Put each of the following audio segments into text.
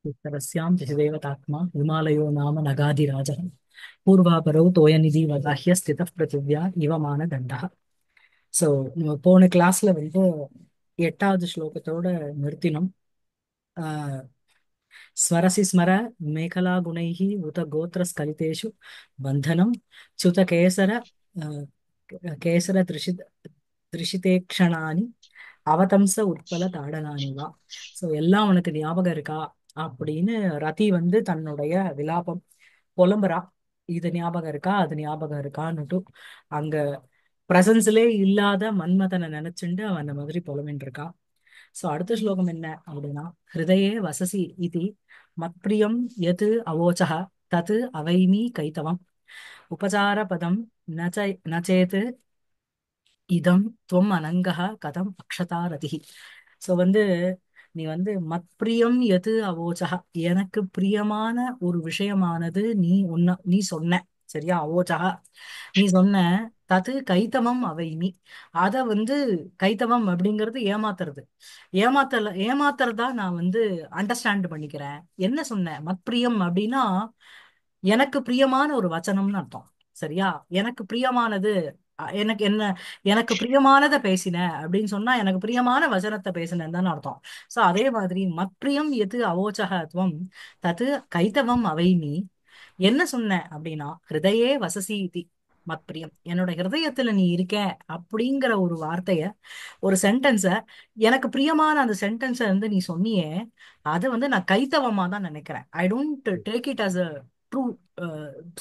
उत्तरस्यां दिशिदेवतात्मा हिमालयो नाम नगाधिराजः पूर्वापरौ तोयनिधि वदाह्य स्थितः पृथिव्या इव मानदண்டः. ஸோ நம்ம போன கிளாஸ்ல வந்து எட்டாவது ஸ்லோகத்தோட நிறுத்தினோம். ஆஹ் ஸ்வரசி ஸ்மர மேகலா குணைஹி உத கோத்திர ஸ்கலிதேஷு பந்தனம் சுத கேசர ஆஹ் கேசர திருஷிதேக்ஷணானி அவதம்ச உட்பல தாடனானி வா. ஸோ எல்லாம் உனக்கு ஞாபகம் இருக்கா அப்படின்னு ரதி வந்து தன்னுடைய விலாபம் புலம்புறா. இது ஞாபகம் இருக்கா அது ஞாபகம் இருக்கான்னுட்டு அங்க பிரசன்ஸ்லே இல்லாத மன்மதனை நினைச்சுண்டு அவன் அந்த மாதிரி புலம்பின்னு இருக்கான். சோ அடுத்த ஸ்லோகம் என்ன அப்படின்னா, ஹிருதயே வசசி இதி மத்பிரியம் யத் அவோச்சஹ தத் அவைமி கைத்தவம் உபசார பதம் நச்சேத் இதம் துவம் அனங்கஹ கதம் அக்ஷதா ரதிஹி. சோ வந்து நீ வந்து மத்பிரியம் எது அவோச்சஹ, எனக்கு பிரியமான ஒரு விஷயமானது நீ சொன்ன சரியா. அவோச்சஹ நீ சொன்ன, தது கைத்தவம் அவைமி, அத வந்து கைத்தவம் அப்படிங்கிறது ஏமாத்துறது. ஏமாத்துறதா நான் வந்து அண்டர்ஸ்டாண்ட் பண்ணிக்கிறேன். என்ன சொன்ன மத்பிரியம் அப்படின்னா எனக்கு பிரியமான ஒரு வச்சனம்னு அர்த்தம். சரியா, எனக்கு பிரியமானது எனக்கு என்ன, எனக்கு பிரியமானதை பேசின அப்படின்னு சொன்னா எனக்கு பிரியமான வசனத்தை பேசினேன்னு தான் அர்த்தம். சோ அதே மாதிரி மத்பிரியம் எது அவோச்சகத்துவம் தது கைத்தவம் அவை நீ என்ன சொன்ன அப்படின்னா, ஹிருதயே வசசி இதி மத்பிரியம், என்னோட ஹிருதயத்துல நீ இருக்க அப்படிங்கிற ஒரு வார்த்தைய, ஒரு சென்டென்ஸ, எனக்கு பிரியமான அந்த சென்டென்ஸ வந்து நீ சொன்னியே, அது வந்து நான் கைத்தவமா தான் நினைக்கிறேன். I don't take it as a true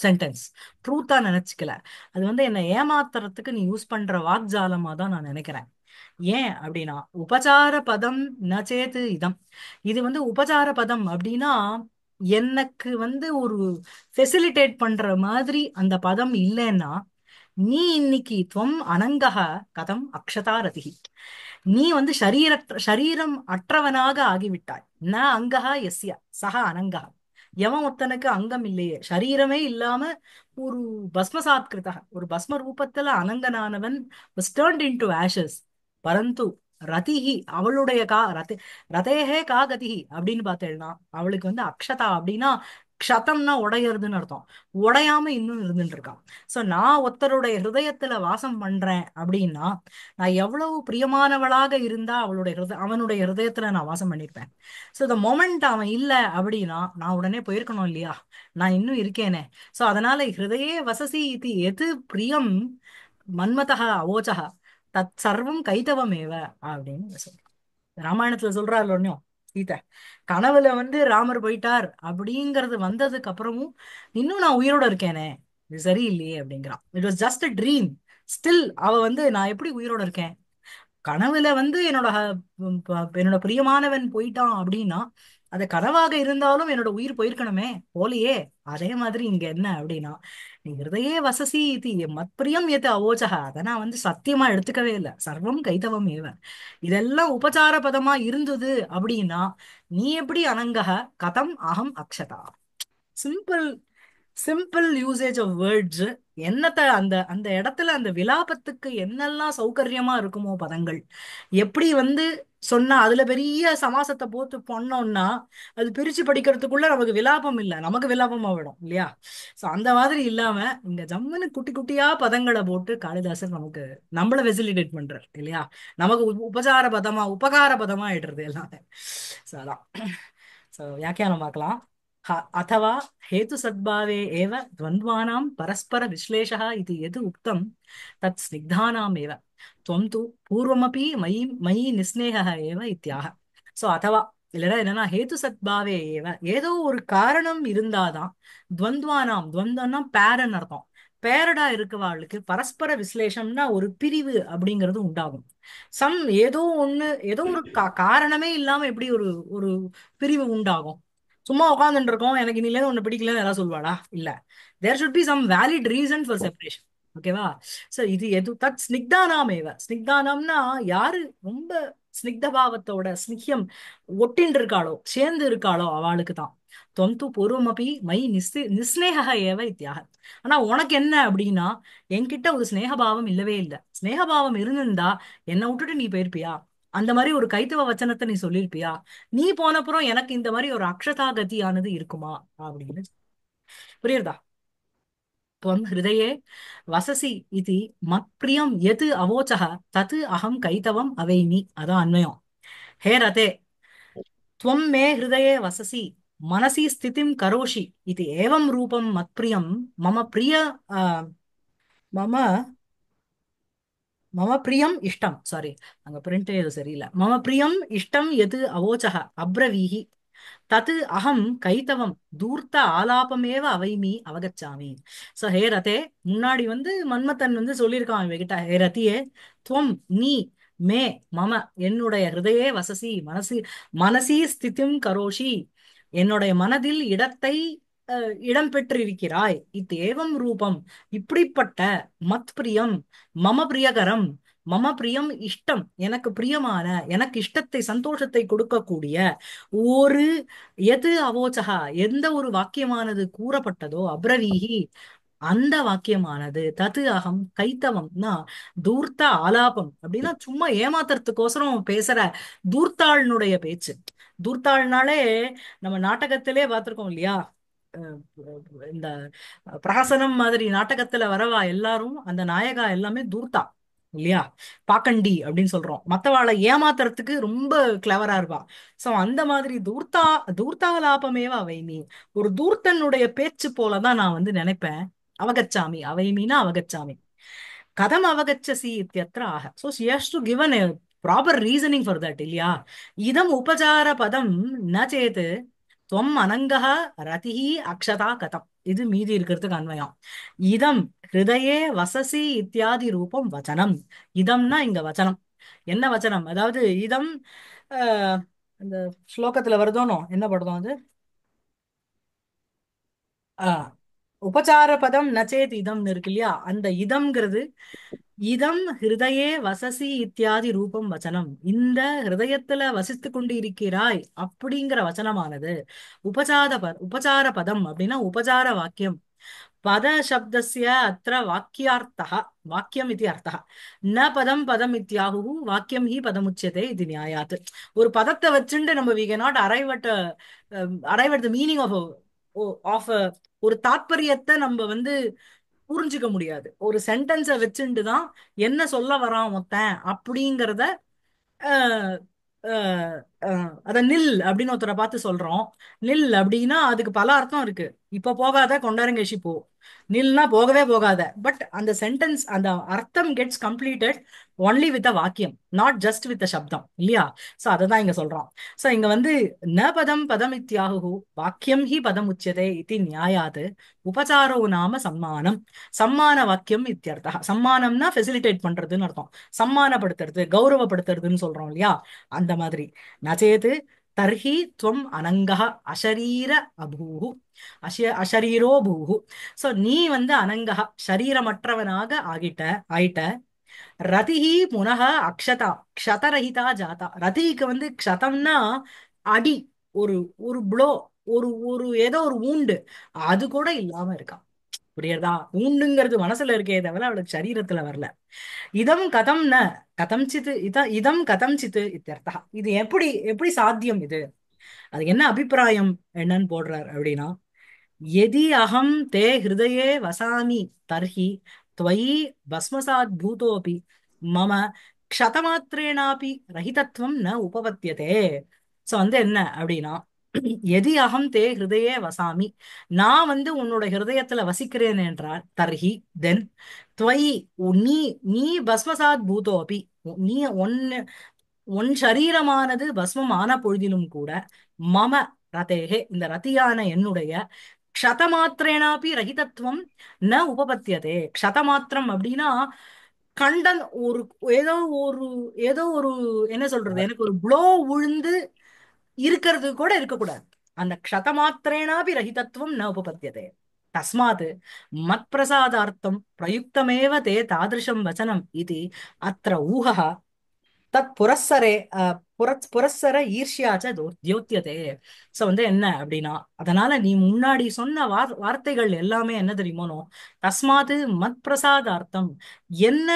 sentence, ட்ரூத்தா நினைச்சுக்கல. அது வந்து என்னை ஏமாத்துறதுக்கு நீ யூஸ் பண்ற வாக்ஜாலமா தான் நான் நினைக்கிறேன். ஏன் அப்படின்னா, உபசார பதம் நச்சேது இதம், இது வந்து உபசார பதம் அப்படின்னா எனக்கு வந்து ஒரு ஃபெசிலிட்டேட் பண்ற மாதிரி அந்த பதம் இல்லைன்னா, நீ இன்னைக்கு துவம் அனங்கக கதம் அக்ஷதா ரதிஹி, நீ வந்து சரீரம் அற்றவனாக ஆகிவிட்டாய். ந அங்கஹ எஸ்ய சக அனங்கஹ, எவன் ஒருத்தனுக்கு அங்கம் இல்லையே, சரீரமே இல்லாம ஒரு பஸ்மசாத்கிருத, ஒரு பஸ்ம ரூபத்துல அனங்கனானவன் was turned into ashes. பரந்து ரதிஹி, அவளுடைய ரதேஹே கா கதிஹி அப்படின்னு பார்த்தேன்னா, அவளுக்கு வந்து அக்ஷதா அப்படின்னா க்ஷதம்னா உடையறதுன்னு அர்த்தம். உடையாம இன்னும் இருந்துட்டு இருக்கான். சோ நான் ஒருத்தருடைய ஹிருதயத்துல வாசம் பண்றேன் அப்படின்னா, நான் எவ்வளவு பிரியமானவளாக இருந்தா அவனுடைய ஹிருதயத்துல நான் வாசம் பண்ணிருப்பேன். சோ த மொமெண்ட் அவன் இல்ல அப்படின்னா நான் உடனே போயிருக்கணும் இல்லையா, நான் இன்னும் இருக்கேனே. சோ அதனால ஹிருதயே வசசி இது எது பிரியம் மன்மதः அவோச்சः தத் சர்வம் கைதவமேவ அப்படின்னு சொல்றான். ராமாயணத்துல சொல்றாரு ஒன்னும் சீதை கனவுல வந்து ராமர் போயிட்டார் அப்படிங்கறது வந்ததுக்கு அப்புறமும் இன்னும் நான் உயிரோட இருக்கேனே, இது சரியில்லையே அப்படிங்கிறான். It was just a dream, still அவ வந்து நான் எப்படி உயிரோட இருக்கேன், கனவுல வந்து என்னோட பிரியமானவன் போயிட்டான் அப்படின்னா அது கனவாக இருந்தாலும் என்னோட உயிர் போயிருக்கணுமே, போலியே. அதே மாதிரி இங்க என்ன அப்படின்னா, நீ ஹிருதயே வசசி இது மத்பிரியம் எது அவோச்சக, அதை நான் வந்து சத்தியமா எடுத்துக்கவே இல்லை. சர்வம் கைதவம் ஏவ, இதெல்லாம் உபசார பதமா இருந்தது அப்படின்னா நீ எப்படி அனங்கக கதம் அகம் அக்ஷதா. Simple, simple usage of words. என்னத்த அந்த அந்த இடத்துல அந்த விலாபத்துக்கு என்னெல்லாம் சௌகரியமா இருக்குமோ பதங்கள், எப்படி வந்து சொன்னா அதுல பெரிய சமாசத்தை போட்டு பண்ணோம்னா அது பிரிச்சு படிக்கிறதுக்குள்ள நமக்கு விலாபம் இல்ல, நமக்கு விலாபமா விடும் இல்லையா. சோ அந்த மாதிரி இல்லாம இங்க ஜம்முன்னு குட்டி குட்டியா பதங்களை போட்டு காளிதாசன் நமக்கு நம்மள ஃபெசிலிட்டேட் பண்றாரு இல்லையா. நமக்கு உபசார பதமா உபகார பதமா ஆயிடுறது எல்லாமே. சோ அதான். சோ வியாக்கியானம் பார்க்கலாம். अथवा हेतु सद्भावे एव द्वन्द्वानां परस्पर विश्लेषः इति यद् उक्तं तत् स्निग्धानाम् एव त्वं तु पूर्वमपि मयि निस्नेहः एव इत्याह. சோ அதவா இல்லைன்னா என்னன்னா, ஹேத்து சத்பாவே ஏவ, ஏதோ ஒரு காரணம் இருந்தாதான், துவந்த்வானாம், துவந்தம்னா பேரன் அர்த்தம், பேரடா இருக்கவாளுக்கு பரஸ்பர விஸ்லேஷம்னா ஒரு பிரிவு அப்படிங்கிறது உண்டாகும். சம் ஏதோ ஒண்ணு, ஏதோ ஒரு காரணமே இல்லாம எப்படி ஒரு ஒரு பிரிவு உண்டாகும். சும்மா உட்காந்துட்டு இருக்கோம், எனக்கு இன்னில ஒண்ணு பிடிக்கலன்னு யாராவது சொல்வாடா, இல்ல. There should be some valid reason for separation. ஓகேவா. சோ இது எது தத் ஸ்னிக்தானாமேவ, ஸ்னிக்தானம்னா யாரு ரொம்ப ஸ்னிக்த பாவத்தோட ஸ்னிக்யம் ஒட்டின்னு இருக்காளோ, சேர்ந்து இருக்காளோ அவளுக்கு தான். தொந்து பூர்வமபி மை நிஸ்நேக ஏவ இத்தியாக. ஆனா உனக்கு என்ன அப்படின்னா, என்கிட்ட ஒரு ஸ்நேகபாவம் இல்லவே இல்லை. ஸ்நேகபாவம் இருந்திருந்தா என்னை விட்டுட்டு நீ போயிருப்பியா, அந்த மாதிரி ஒரு கைத்தவ வச்சனத்தை நீ சொல்லியிருப்பியா? நீ போனப்புறம் எனக்கு இந்த மாதிரி ஒரு அக்ஷதா கதியானது இருக்குமா அப்படின்னு. புரியுறதா? त्वं हृदये वससि इति मत्प्रियं यत् अवोचः तत् अहं कैतवम् अवैमि. अदा अन्वयम्. हे रते, त्वं मे हृदये वससि, मनसि स्थितिं करोषि इति एवं रूपं मत्प्रियं मम प्रिय मम मम प्रियम् इष्टं, सारी அங்க பிரிண்ட் இது சரியில்லை. மம பிரியம் இஷ்டம் எது அவோச்சக அப்ரவீஹி தத் அகம் கைத்தவம் தூர்த்த ஆலாபமேவ அவைமி அவகச்சாமி. சோ ஹே ரதே, முன்னாடி வந்து மன்மதன் வந்து சொல்லியிருக்கான் இவகிட்ட, ஹே ரதியே, துவம் நீ, மே மம என்னுடைய ஹிருதயே வசசி மனசி மனசி ஸ்திதிம் கரோஷி என்னுடைய மனதில் இடத்தை இடம் பெற்றிருக்கிறாய். இத்தேவம் ரூபம் இப்படிப்பட்ட மத் பிரியம் மம பிரியகரம் மம பிரியம் இஷ்டம் எனக்கு பிரியமான எனக்கு இஷ்டத்தை சந்தோஷத்தை கொடுக்கக்கூடிய ஒரு எது அவோச்சகா எந்த ஒரு வாக்கியமானது கூறப்பட்டதோ அப்ரவீஹி அந்த வாக்கியமானது தது அகம் கைத்தவம்னா தூர்த்த ஆலாபம் அப்படின்னா சும்மா ஏமாத்துறதுக்கோசரம் பேசுற தூர்த்தாளினுடைய பேச்சு. தூர்த்தாள்னாலே நம்ம நாடகத்திலே பார்த்திருக்கோம் இல்லையா? அஹ் இந்த பிரஹசனம் மாதிரி நாடகத்துல வரவா எல்லாரும் அந்த நாயகா எல்லாமே தூர்த்தா இல்லையா? பாக்கண்டி அப்படின்னு சொல்றோம். மத்தவாளை ஏமாத்துறதுக்கு ரொம்ப கிளவரா இருப்பா. சோ அந்த மாதிரி தூர்த்தாலாபமேவ அவைமி, ஒரு தூர்த்தனுடைய பேச்சு போலதான் நான் வந்து நினைப்பேன். அவகச்சாமி அவைமீனா அவகச்சாமி. கதம் அவகச்சசி இத்தியத்திர ஆக. So she has to given a proper reasoning for that இல்லையா? இதம் உபசார பதம் ந சேத் துவம் அனங்கः ரதிஹ அக்ஷதா கதம். இது மீதி இருக்கிறதுக்கு அன்வயம். இதம் ஹிருதயே வசசி இத்தியாதி ரூபம் வச்சனம். இதம்னா இங்க வச்சனம். என்ன வச்சனம்? அதாவது இதம் ஆஹ் இந்த ஸ்லோகத்துல வருதோனோ என்ன படுதோம் அது? ஆஹ் உபசார பதம் நச்சேத் இதம்னு இருக்கு இல்லையா? அந்த இதம்ங்கிறது இதம் ஹிருதயே வசசி இத்தியாதி ரூபம் வச்சனம். இந்த ஹிருதயத்துல வசித்து கொண்டு இருக்கிறாய் அப்படிங்கிற வச்சனமானது உபசார பதம் அப்படின்னா உபசார வாக்கியம். பத சப்தஸ்ய அத்திர வாக்கியார்த்தः வாக்கியம் இது அர்த்தः. ந பதம் பதம் இத்யாஹு வாக்கியம் ஹி பதமுச்சியதே இது நியாயாத். ஒரு பதத்தை வச்சுட்டு நம்ம we cannot arrive at the meaning of of ஒரு தாத்பரியத்தை நம்ம வந்து புரிஞ்சுக்க முடியாது. ஒரு சென்டென்ஸை வச்சுட்டு தான் என்ன சொல்ல வரான் மொத்தன் அப்படிங்கிறத அஹ், அஹ், அத நில் அப்படின்னு ஒருத்தரை பார்த்து சொல்றோம். நில் அப்படின்னா அதுக்கு பல அர்த்தம் இருக்கு. இப்ப போகாத கொண்டாரங்கேஷி போ. நில்னா போகவே போகாத. பட் அந்த சென்டென்ஸ் அந்த அர்த்தம் gets completed only with a வாக்கியம், நாட் ஜஸ்ட் வித் அ சப்தம் இல்லையா? சோ அததான் இங்க சொல்றோம். சோ இங்க வந்து ந பதம் பதம் இத்யாஹு வாக்கியம் ஹி பதம் உச்சியதே இது நியாயாது உபசாரோ நாம சம்மானம். சம்மான வாக்கியம் இத்தியர்த்தா. சம்மானம்னா ஃபெசிலிட்டேட் பண்றதுன்னு அர்த்தம். சம்மானப்படுத்துறது கௌரவப்படுத்துறதுன்னு சொல்றோம் இல்லையா? அந்த மாதிரி. நச்சேது தர்ஹி துவம் அனங்கः அஷரீர அபூஹு அஷரீரோ பூஹு. சோ நீ வந்து அனங்கஹ சரீரமற்றவனாக ஆயிட்ட. ரதிஹி புனக அக்ஷதா க்ஷதரஹிதா ஜாதா. ரதிக்கு வந்து க்ஷதம்னா அடி, ஒரு ஒரு ப்ளோ, ஒரு ஒரு ஏதோ ஒரு ஊண்டு, அது கூட இல்லாம இருக்கா. புரியுறதா? ஊண்டுங்கிறது மனசுல இருக்கே தவிர அவளுக்கு சரீரத்துல வரல. இதம் கதம் ந கதம்சித் இதம் கதம்சித் இத்தியர்த்தா. இது எப்படி எப்படி சாத்தியம் இது? அது என்ன அபிப்பிராயம் என்னன்னு போடுறார் அப்படின்னா, यदि अहं ते हृदये वसामि तर्हि त्वयि भस्मसात् भूतोऽपि मम க்ஷதமாத்திரேனாபி ரஹிதத்துவம் ந உபபத்தியதே. சோ வந்து என்ன அப்படின்னா, எதி அகம் தே ஹிருதயே வசாமி நான் வந்து உன்னோட ஹிருதயத்துல வசிக்கிறேன் என்றால் தர்ஹி தென் துவயி நீ நீ பஸ்மசாத் பூதோபி நீ ஒன்னு உன் சரீரமானது பஸ்மம் ஆன பொழுதிலும் கூட மம ரதேகே இந்த ரதியான என்னுடைய க்ஷதமாத்திரேனாபி ரஹிதத்துவம் ந உபபத்தியதே. க்ஷதமாத்திரம் அப்படின்னா கண்டன் ஒரு ஏதோ ஒரு ஏதோ ஒரு என்ன சொல்றது, எனக்கு ஒரு ப்ளோ விழுந்து இருக்கிறது கூட இருக்கக்கூடாது. அந்த க்ஷதமாத்திரேனாபி ரஹிதத்துவம் ந உபபத்தியதே. தஸ்மாத் மத் பிரசாதார்த்தம் பிரயுக்தமேவ தே தாதிருஷம் வச்சனம் இது அத்திர ஊகः தத் புரஸ்ஸரே புரஸ்ஸர ஈர்ஷ்யாச்ச தியோத்தியதே. சோ வந்து என்ன அப்படின்னா, அதனால நீ முன்னாடி சொன்ன வார்த்தைகள் எல்லாமே என்ன தெரியுமோனோ, தஸ்மாது மத் பிரசாதார்த்தம் என்ன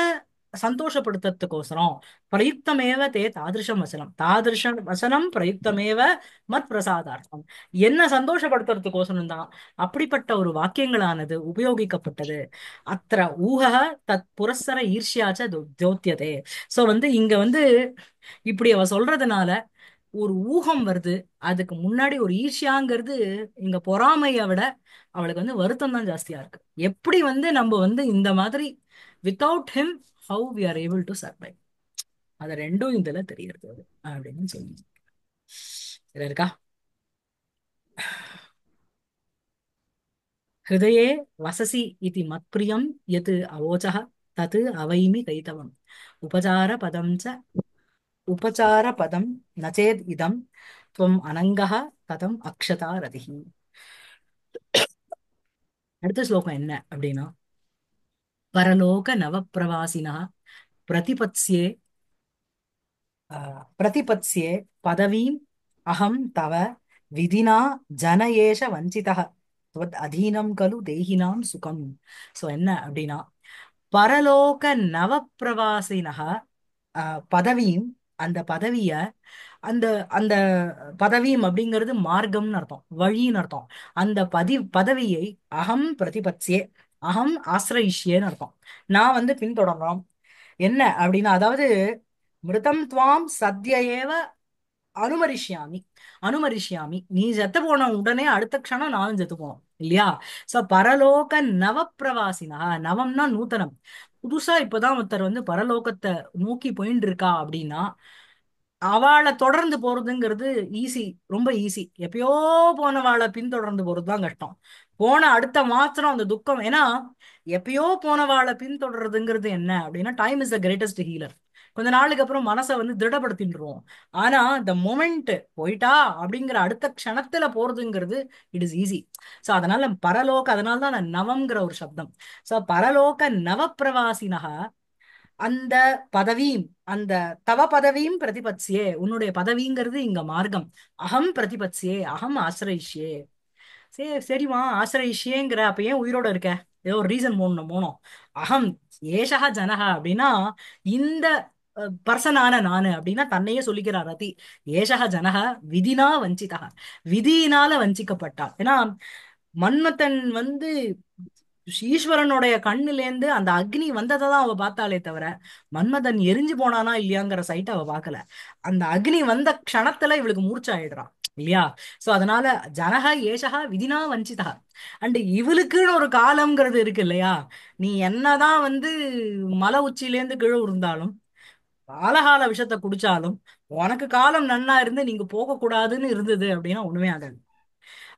சந்தோஷப்படுத்துறதுக்கோசரம் பிரயுக்தமேவ தே தாதிருஷம் வசனம் தாதிருஷம் வசனம் பிரயுக்தமேவ மத் பிரசாதார்த்தம், என்ன சந்தோஷப்படுத்துறதுக்கோசரம் தான் அப்படிப்பட்ட ஒரு வாக்கியங்களானது உபயோகிக்கப்பட்டது. அத்திர ஊக தத் புரஸ்ஸர ஈர்ஷ்யாச்ச தியோத்தியதே. சோ இங்க இப்படி அவ சொல்றதுனால ஒரு ஊகம் வருது. அதுக்கு முன்னாடி ஒரு ஈர்ஷ்யாங்கிறது இங்க பொறாமையை விட அவளுக்கு வருத்தம் தான் ஜாஸ்தியா இருக்கு. எப்படி நம்ம இந்த மாதிரி without him how we are able to survive, அது ரெண்டும் இதுல தெரியறது அப்படின்னு சொல்லி இதுல இருக்கா. ஹிருதயே வசசி இதி மத்பிரியம் யத் அவோச்சः தத் அவைமி கைதவம் உபசார பதம் ச உபசார பதம் நச்சேத் இதம் துவம் அனங்கः கதம் அக்ஷதா ரதிஹி. அடுத்த ஸ்லோகம் என்ன அப்படின்னா, பரலோக நவப்பிரவாசினः பிரதிபத்ஸ்யே பிரதிபத்ஸ்யே பதவீம் அகம் தவ விதினா ஜன ஏஷ வஞ்சிதः त्वद् அதீனம் கலு தேகினாம் சுகம். சோ என்ன அப்படின்னா, பரலோக நவப்பிரவாசினः பதவியும், அந்த பதவிய அந்த அந்த பதவியும் அப்படிங்கிறது மார்க்கம்னு அர்த்தம், வழின்னு அர்த்தம். அந்த பதவியை அகம் பிரதிபத்யே, அகம் ஆசிரயிஷ்யேன்னு அர்த்தம், நான் பின்தொடர்றோம். என்ன அப்படின்னா, அதாவது மிருதம் துவாம் சத்ய ஏவ அனுமரிஷ்யாமி, அனுமரிஷ்யாமி, நீ செத்து போன உடனே அடுத்த க்ஷணம் நானும் செத்து போனோம் இல்லையா. சோ பரலோக நவப்பிரவாசினா, நவம்னா நூத்தனம், புதுசா இப்பதான் ஒருத்தர் பரலோகத்தை நோக்கி போயின்னு இருக்கா அப்படின்னா அவளை தொடர்ந்து போறதுங்கிறது ஈஸி, ரொம்ப ஈஸி. எப்பயோ போனவாளை பின்தொடர்ந்து போறதுதான் கஷ்டம். போன அடுத்த மாத்திரம் அந்த துக்கம். ஏன்னா எப்பயோ போனவாளை பின்தொடர்றதுங்கிறது என்ன அப்படின்னா, time is the greatest healer. கொஞ்ச நாளுக்கு அப்புறம் மனசை திருடப்படுத்திடுவோம். ஆனா இந்த மொமெண்ட் போயிட்டா அப்படிங்கிற அடுத்த க்ஷணத்துல போறதுங்கிறது இட் இஸ் ஈஸி. சோ அதனால பரலோக, அதனாலதான் அந்த நவம்ங்கிற ஒரு சப்தம். சோ பரலோக நவப்பிரவாசினக, அந்த பதவியும், அந்த தவ பதவியும் பிரதிபத்சியே, உன்னுடைய பதவிங்கிறது இங்க மார்க்கம். அகம் பிரதிபத்சியே, அகம் ஆசிரயிஷ்யே. சரி சரிம்மா ஆசிரயிஷ்யேங்கிற, அப்ப ஏன் உயிரோட இருக்க? ஏதோ ஒரு ரீசன் போனோம். அகம் ஏஷா ஜனஹா அப்படின்னா இந்த பர்சனான நானு அப்படின்னா தன்னையே சொல்லிக்கிறார் ரதி. ஏஷா ஜனஹா விதினா வஞ்சிதா, விதியினால வஞ்சிக்கப்பட்டான். ஏன்னா மன்மதன் ஈஸ்வரனுடைய கண்ணுலேருந்து அந்த அக்னி வந்ததை தான் அவ பார்த்தாலே தவிர மன்மதன் எரிஞ்சு போனானா இல்லையாங்கிற சைட்டை அவ பார்க்கல. அந்த அக்னி வந்த க்ஷணத்துல இவளுக்கு மூர்ச்சாயிடுறான் இல்லையா. சோ அதனால ஜனக ஏஷகா விதினா வஞ்சிதா. அண்ட் இவளுக்குன்னு ஒரு காலம்ங்கிறது இருக்கு இல்லையா. நீ என்னதான் மலை உச்சியிலேருந்து கீழே இருந்தாலும், காலகால விஷத்தை குடிச்சாலும், உனக்கு காலம் நன்னா இருந்து நீங்க போக கூடாதுன்னு இருந்தது அப்படின்னா ஒண்ணுமே ஆகாது.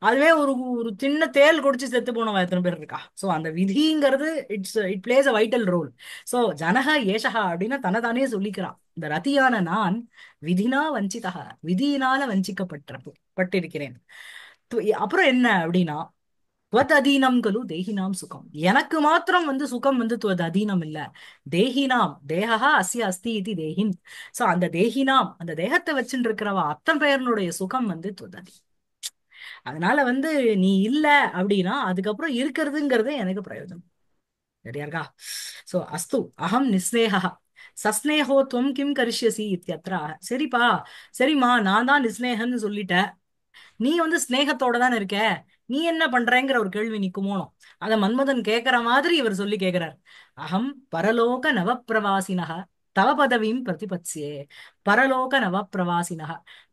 அதுவே ஒரு ஒரு சின்ன தேல் குடிச்சு செத்து போனவன் எத்தனை பேர் இருக்கா. சோ அந்த விதிங்கிறது it plays a vital role. So ஜனக ஏஷகா அப்படின்னா தன்னைத்தானே சொல்லிக்கிறான், இந்த ரதியான நான் விதினா வஞ்சிதா, விதியினால பட்டிருக்கிறேன். அப்புறம் என்ன அப்படின்னா, துவத் அதீனம் கலு தேகினாம் சுகம், எனக்கு மாத்திரம் சுகம் துவத் அதீனம் இல்ல, தேகினாம் தேகா அஸ்ய அஸ்தி இது தேகின். சோ அந்த தேகினாம், அந்த தேகத்தை வச்சுட்டு இருக்கிறவ அத்தனை பேரனுடைய சுகம் துவத். அதனால நீ இல்ல அப்படின்னா அதுக்கப்புறம் இருக்கிறதுங்கிறது எனக்கு பிரயோஜனம். சரியா இருக்கா. சோ அஸ்து அகம் நிஸ்னேகா சஸ்னேகோ துவம் கிம் கரிஷ்யசி இத்தியத்ரா. சரிப்பா, சரிம்மா, நான் தான் நிஸ்னேகன்னு சொல்லிட்டேன், நீ ஸ்னேகத்தோட தானே இருக்க, நீ என்ன பண்றேங்கிற ஒரு கேள்வி நிக்குமோனோ. அத மன்மதன் கேக்குற மாதிரி இவர் சொல்லி கேக்குறார். அகம் பரலோக நவப்பிரவாசினக தவ பதவியும் பிரதிபத்ஸ்யே. பரலோக நவப்பிரவாசினக,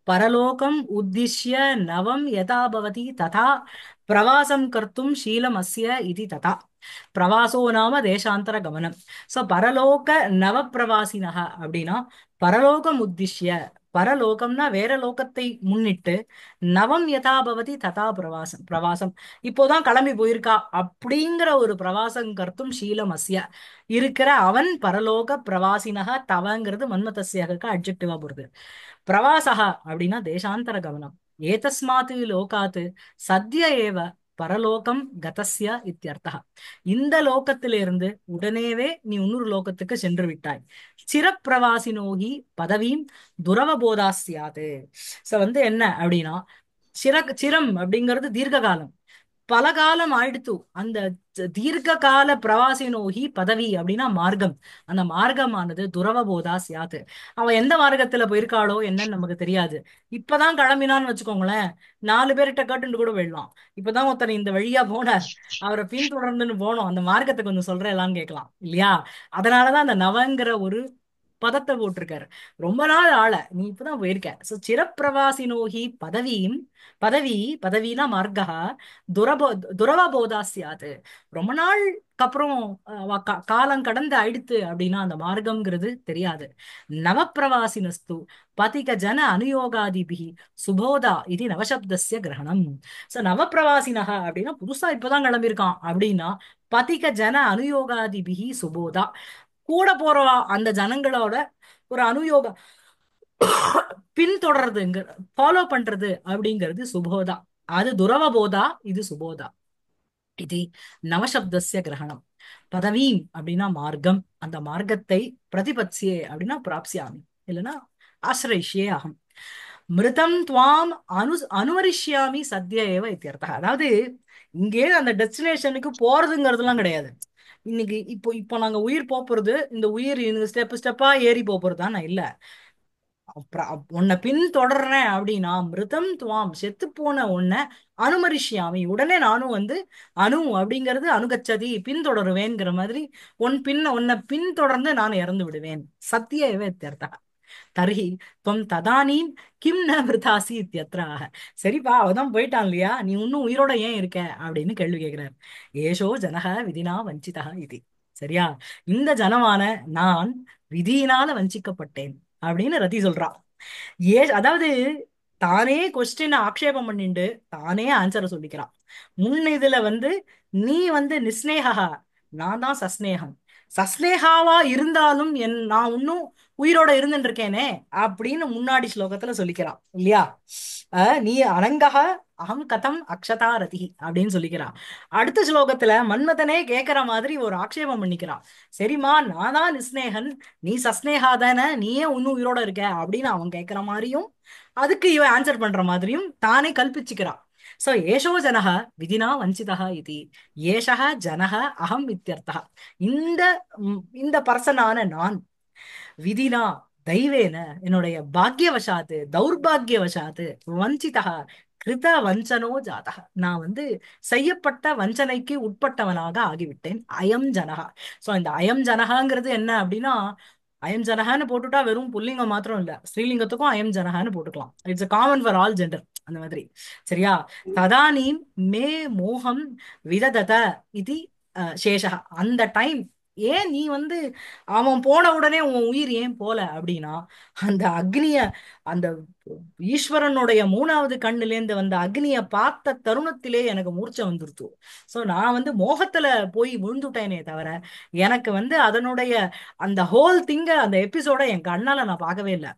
பரலோகம் உத்திஷ்ய நவம் யதா பவதி ததா பிரவாசம் கர்த்தும் ஷீலம் அஸ்ய இது ததா. பிரவாசோ நாம தேசாந்தர கமனம். சோ பரலோக நவப்பிரவாசினக அப்படின்னா பரலோகம் உத்திஷ்ய, பரலோகம்னா வேற லோகத்தை முன்னிட்டு, நவம் யதா பவதி ததா பிரவாசம், பிரவாசம் இப்போதான் கிளம்பி போயிருக்கா அப்படிங்கிற ஒரு பிரவாசம் கர்த்தும் ஷீலம் அஸ்ய இருக்கிற அவன் பரலோக பிரவாசினக. தவங்கிறது மன்மதஸ்யக அட்ஜெக்டிவா போறது. பிரவாசக அப்படின்னா தேசாந்தர கமனம். ஏதஸ்மாத் லோகாத் சத்ய ஏவ பரலோகம் கதஸ்ய இத்தியர்த்தः. இந்த லோகத்திலிருந்து உடனேவே நீ இன்னொரு லோகத்துக்கு சென்று விட்டாய். சிரப்பிரவாசினோகி பதவியும் துரவபோதாஸ்யாது. சோ என்ன அப்படின்னா, சிரம் அப்படிங்கிறது தீர்க்க காலம், பல காலம் ஆயிடுத்து அந்த தீர்க்க கால பிரவாசினோகி பதவி அப்படின்னா மார்க்கம். அந்த மார்க்கமானது துரவபோதா சியாது. அவன் எந்த மார்க்கத்துல போயிருக்காளோ என்னன்னு நமக்கு தெரியாது. இப்பதான் கிளம்பினான்னு வச்சுக்கோங்களேன், 4 பேர்கிட்ட கேட்டுட்டு கூட போயிடலாம். இப்பதான் ஒருத்தர் இந்த வழியா போனார், அவரை பின்தொடர்ந்துன்னு போனோம், அந்த மார்க்கத்தை கொஞ்சம் சொல்றேன்லான்னு கேட்கலாம் இல்லையா? அதனாலதான் அந்த நவங்கிற ஒரு பதத்தை போட்டிருக்காரு. ரொம்ப நாள் ஆள நீ இப்பதான் போயிருக்க. சோ சிரப்பிரவாசினோகி பதவியும், பதவி, பதவினா மார்க்கா, துரபோ துரவபோதா சியாது. ரொம்ப நாளுக்கு அப்புறம் காலம் கடந்து ஆயிடுத்து அப்படின்னா அந்த மார்க்கம்ங்கிறது தெரியாது. நவப்பிரவாசினஸ்து பதிக ஜன அனுயோகாதிபிகி சுபோதா இது நவசப்தஸ்ய கிரகணம். சோ நவப்பிரவாசினக அப்படின்னா புதுசா இப்பதான் கிளம்பியிருக்கான் அப்படின்னா, பதிக ஜன அனுயோகாதிபிகி சுபோதா, கூட போற அந்த ஜனங்களோட ஒரு அனுயோக பின்தொடர்றதுங்க, ஃபாலோ பண்றது அப்படிங்கிறது சுபோதா. அது துரவபோதா, இது சுபோதா. இது நவசப்தஸ்ய கிரகணம். பதவீம் அப்படின்னா மார்க்கம், அந்த மார்க்கத்தை பிரதிபத்யே அப்படின்னா பிராப்சியாமி, இல்லைன்னா ஆசிரயிஷ்யே அகம். மிருதம் துவாம் அனுமரிஷ்யாமி சத்ய ஏவ இத்தியர்த்தம். அதாவது இங்கே அந்த டெஸ்டினேஷனுக்கு போறதுங்கிறதுலாம் கிடையாது. இன்னைக்கு இப்போ இப்போ நாங்க உயிர் போறது, இந்த உயிர் ஸ்டெப் ஸ்டெப்பா ஏறி போறதுதான் இல்ல. உன்னை பின் தொடர்றேன் அப்படின்னா மிருதம் துவாம் செத்து போன உன்னை அனுமரிஷ்யாமி, உடனே நானும் வந்து அணு அப்படிங்கிறது அனுகச்சதி பின்தொடருவேன்ங்கிற மாதிரி உன்னை பின்தொடர்ந்து நான் இறந்து விடுவேன். சத்திய ஏவ இत्यर्थः. தர்ஹி துவம் ததானீம் கிம் ந மிருதாசி இத்தியத்ராக. சரிப்பா, அவதான் போயிட்டான் இல்லையா, நீ இன்னும் உயிரோட ஏன் இருக்க அப்படின்னு கேள்வி கேட்கிறார். ஏஷோ ஜனக விதினா வஞ்சிதா இது. சரியா, இந்த ஜனமான நான் விதியினால வஞ்சிக்கப்பட்டேன் அப்படின்னு ரதி சொல்றான். அதாவது தானே கொஸ்டின் ஆக்ஷேபம் பண்ணிண்டு தானே ஆன்சரை சொல்லிக்கிறான். முன் இதுல வந்து நீ வந்து நிஸ்நேகா, நான் தான் சஸ்நேகம். சஸ்நேகாவா இருந்தாலும் நான் இன்னும் உயிரோட இருந்துட்டு இருக்கேனே அப்படின்னு முன்னாடி ஸ்லோகத்துல சொல்லிக்கிறான் இல்லையா? நீ அனங்கக அகம் கதம் அக்ஷதா ரதி அப்படின்னு சொல்லிக்கிறான். அடுத்த ஸ்லோகத்துல மன்மதனே கேட்கிற மாதிரி ஒரு ஆக்ஷேபம் பண்ணிக்கிறான். சரிம்மா, நான் தான் நிஸ்நேகன், நீ சஸ்நேகா தானே, நீயே இன்னும் உயிரோட இருக்க அப்படின்னு அவன் கேட்கிற மாதிரியும், அதுக்கு இவன் ஆன்சர் பண்ற மாதிரியும் தானே கல்பிச்சுக்கிறான். சோ ஏஷோ ஜனக விதினா வஞ்சிதா இது, ஏஷக ஜனக அகம் இத்தியர்த்தः. இந்த இந்த பர்சனான நான் விதினா தெய்வேன என்னுடைய பாக்யவசாத்து தௌர்பாகியவசாத்து வஞ்சிதா கிருத வஞ்சனோ ஜாதக, நான் வந்து செய்யப்பட்ட வஞ்சனைக்கு உட்பட்டவனாக ஆகிவிட்டேன். அயம் ஜனகா. சோ இந்த அயம் ஜனகாங்கிறது என்ன அப்படின்னா, அயம் ஜனகான்னு போட்டுட்டா வெறும் புல்லிங்கம் மாத்திரம் இல்ல, ஸ்ரீலிங்கத்துக்கும் அயம் ஜனகான்னு போட்டுக்கலாம். It's common for all gender அந்த மாதிரி. சரியா? ததானீம் மே மோகம் விததத இது சேஷா. அந்த டைம் ஏன் நீ வந்து அவன் போன உடனே உன் உயிர் ஏன் போல அப்படின்னா, அந்த அக்னிய, அந்த ஈஸ்வரனுடைய 3வது கண்ணுலேருந்து வந்த அக்னிய பார்த்த தருணத்திலே எனக்கு மூர்ச்சை வந்துருச்சு. சோ நான் வந்து மோகத்துல போய் விழுந்துட்டேனே தவிர, எனக்கு வந்து அதனுடைய அந்த ஹோல் திங்க, அந்த எபிசோட என் கண்ணால நான் பார்க்கவே இல்லை.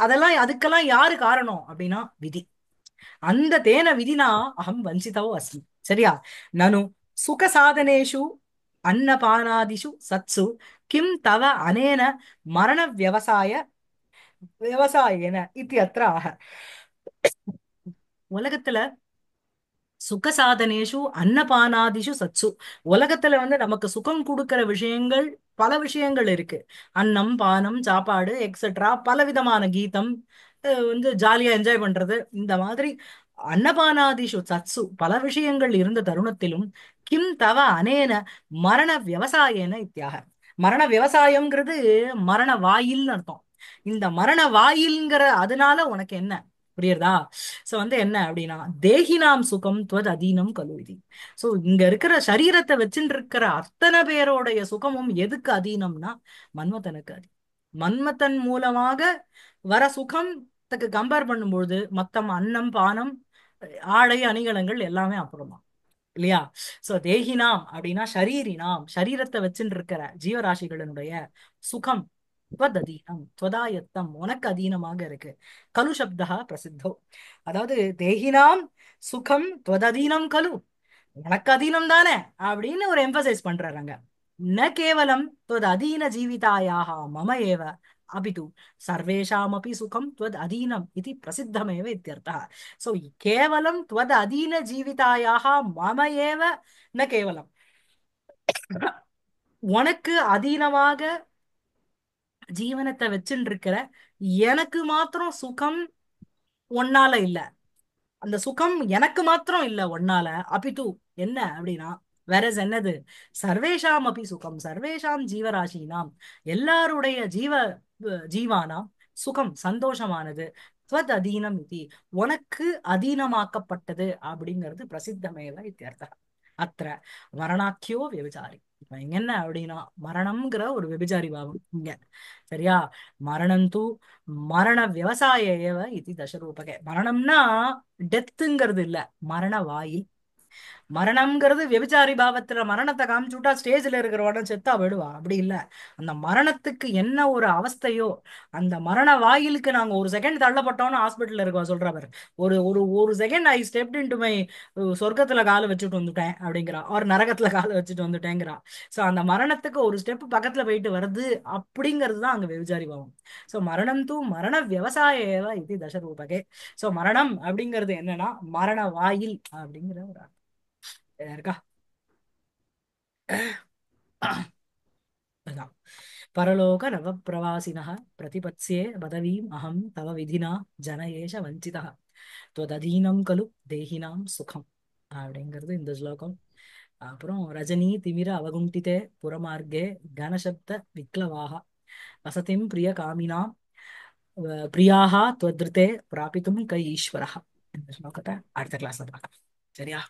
அதெல்லாம் அதுக்கெல்லாம் யாரு காரணம் அப்படின்னா விதி. அந்த தேன விதினா அகம் வஞ்சிதவோ அஸ்மி. சரியா? நனு சுக சாதனேஷு அன்னபானாதிஷு சத்சு கிம் தவ அனேன மரண விவசாயேன இத்தியத்ர ஆக. உலகத்துல சுக சாதனேஷு அன்னபானாதிஷு சத்சு, உலகத்துல வந்து நமக்கு சுகம் கொடுக்கிற விஷயங்கள் பல விஷயங்கள் இருக்கு. அன்னம், பானம், சாப்பாடு எக்ஸெட்ரா, பலவிதமான கீதம், வந்து ஜாலியா என்ஜாய் பண்றது, இந்த மாதிரி அன்னபானாதிஷு சத்சு பல விஷயங்கள் இருந்த தருணத்திலும் கிம் தவ அனேன மரண விவசாயேன இத்தியாக. மரண விவசாயம்ங்கிறது மரண வாயில்னு அர்த்தம். இந்த மரண வாயில்ங்கிற அதனால உனக்கு என்ன புரியுறதா? சோ வந்து என்ன அப்படின்னா, தேகினாம் சுகம் துவத் அதீனம் கலு இது. சோ இங்க இருக்கிற சரீரத்தை வச்சுட்டு இருக்கிற அத்தனை பேரோடைய சுகமும் எதுக்கு அதீனம்னா மன்மதனுக்கு அது. மன்மதன் மூலமாக வர சுகத்துக்கு கம்பேர் பண்ணும்பொழுது மொத்தம் அன்னம், பானம், ஆடை, அணிகலன்கள் எல்லாமே அப்புறமா இல்லையா? சோ தேகினாம் அப்படின்னா ஷரீரினாம், சரீரத்தை வச்சுட்டு இருக்கிற ஜீவராசிகளினுடைய சுகம் துவததீனம் துவதாயத்தம் உனக்கு அதீனமாக இருக்கு. கலு சப்தா பிரசித்தோ. அதாவது தேகினாம் சுகம் துவததீனம் கலு, உனக்கு அதீனம் தானே அப்படின்னு ஒரு எம்பசைஸ் பண்றாங்க. ந கேவலம் துவத் அதீன ஜீவிதாயாக மம ஏவ अपि तु सर्वेषामपि सुखं त्वद् अधीनम् इति प्रसिद्धमेव इत्यर्थः सो केवलं त्वद् अधीनजीवितायाः मम एव न केवलं உனக்கு அதீனமாக ஜீவனத்தை வச்சுட்டு இருக்கிற எனக்கு மாத்திரம் சுகம் ஒன்னால இல்ல அந்த சுகம் எனக்கு மாத்திரம் இல்ல ஒன்னால அபிது என்ன அப்படின்னா வேற என்னது சர்வேஷாம் அபி சுகம் சர்வேஷாம் ஜீவராசினாம் எல்லாருடைய ஜீவானாம் சுகம் சந்தோஷமானது ஸ்வத் அதீனம் இது உனக்கு அதீனமாக்கப்பட்டது அப்படிங்கிறது பிரசித்தமேவ இத்தியர்த்தம் அத்திர மரணாக்கியோ விபச்சாரி இப்ப இங்க என்ன அப்படின்னா மரணம்ங்கிற ஒரு விபச்சாரி பாவம் இங்க சரியா மரணம் தூ மரண விவசாய ஏவ இது தசரூபகே மரணம்னா டெத்துங்கிறது இல்ல மரண வாயில் மரணம்ங்கிறது விபச்சாரி பாவத்துல மரணத்தை காமிச்சுட்டா ஸ்டேஜ்ல இருக்கிறவன செத்தா விடுவா அப்படி இல்ல அந்த மரணத்துக்கு என்ன ஒரு அவஸ்தையோ அந்த மரண வாயிலுக்கு நாங்க ஒரு செகண்ட் தள்ளப்பட்டோம்னு ஹாஸ்பிட்டல்ல இருக்கோம் சொல்றா பாரு ஒரு ஒரு ஒரு second I stepped into my சொர்க்கத்துல காலை வச்சுட்டு வந்துட்டேன் அப்படிங்கிறா ஒரு நரகத்துல காலை வச்சுட்டு வந்துட்டேங்கிறா சோ அந்த மரணத்துக்கு ஒரு ஸ்டெப் பக்கத்துல போயிட்டு வருது அப்படிங்கிறது தான் அங்க விபச்சாரி பாவம் சோ மரணம் தூ மரண விவசாய ஏவ இது தசரூபகே சோ மரணம் அப்படிங்கிறது என்னன்னா மரண வாயில் அப்படிங்கிற ஒரு இருக்கா அதான் பரலோக நவப்பிரவாசினः பிரதிபத்ஸ்யே பதவீம் அகம் தவ விதினா ஜன ஏஷ வஞ்சிதः त्वदधीनं கலு தேஹினாம் சுகம் அப்படிங்கிறது இந்த ஸ்லோகம் அப்புறம் ரஜினி திமிர அவகுண்டிதே புறமார்க்கே கனசப்த விக்லவாக வசதிம் பிரிய காமினாம் பிரியாஹா त्वदृते பிராபித்தும் கை ஈஸ்வரः இந்த ஸ்லோகத்தை அடுத்த கிளாஸ்ல பார்க்கலாம் சரியா